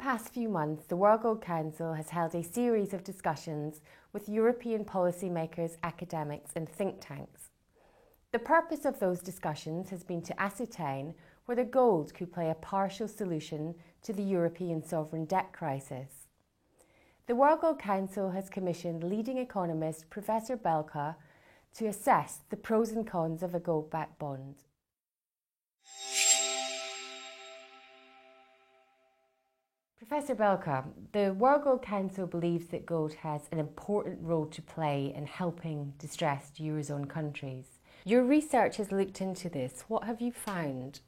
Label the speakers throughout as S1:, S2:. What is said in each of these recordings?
S1: past few months, the World Gold Council has held a series of discussions with European policymakers, academics and think tanks. The purpose of those discussions has been to ascertain whether gold could play a partial solution to the European sovereign debt crisis. The World Gold Council has commissioned leading economist Professor Belka to assess the pros and cons of a gold-backed bond. Professor Belka, the World Gold Council believes that gold has an important role to play in helping distressed Eurozone countries. Your research has looked into this. What have you found?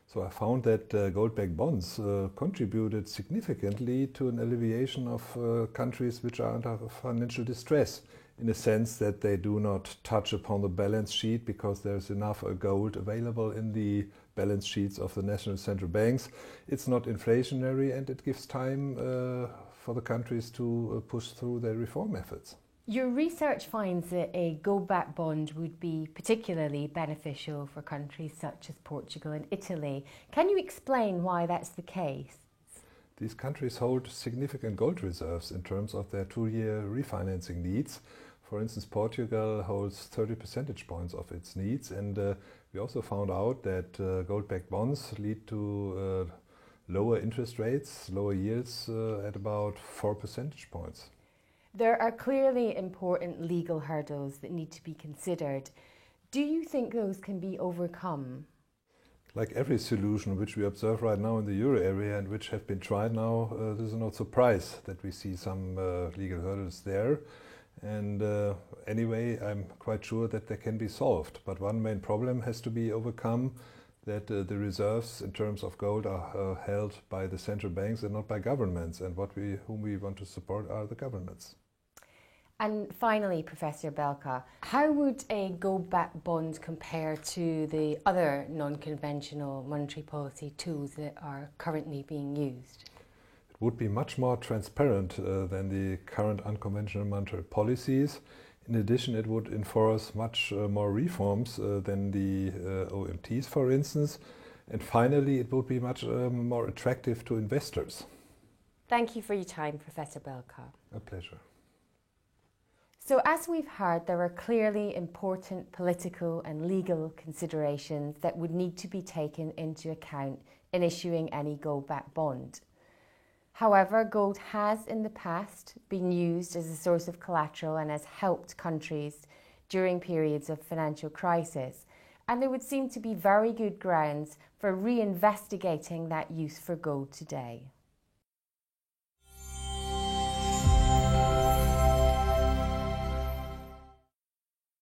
S2: So I found that gold-backed bonds contributed significantly to an alleviation of countries which are under financial distress, in the sense that they do not touch upon the balance sheet because there's enough gold available in the balance sheets of the national central banks. It's not inflationary and it gives time for the countries to push through their reform efforts.
S1: Your research finds that a gold-backed bond would be particularly beneficial for countries such as Portugal and Italy. Can you explain why that's the case?
S2: These countries hold significant gold reserves in terms of their 2-year refinancing needs. For instance, Portugal holds 30 percentage points of its needs, and we also found out that gold-backed bonds lead to lower interest rates, lower yields at about 4 percentage points.
S1: There are clearly important legal hurdles that need to be considered. Do you think those can be overcome?
S2: Like every solution which we observe right now in the euro area and which have been tried now, this is no surprise that we see some legal hurdles there. And anyway, I'm quite sure that they can be solved. But one main problem has to be overcome, that the reserves in terms of gold are held by the central banks and not by governments. And whom we want to support are the governments.
S1: And finally, Professor Belka, how would a gold-backed bond compare to the other non-conventional monetary policy tools that are currently being used?
S2: It would be much more transparent than the current unconventional monetary policies. In addition, it would enforce much more reforms than the OMTs, for instance. And finally, it would be much more attractive to investors.
S1: Thank you for your time, Professor Belka.
S2: A pleasure.
S1: So as we've heard, there are clearly important political and legal considerations that would need to be taken into account in issuing any gold-backed bond. However, gold has in the past been used as a source of collateral and has helped countries during periods of financial crisis. And there would seem to be very good grounds for reinvestigating that use for gold today.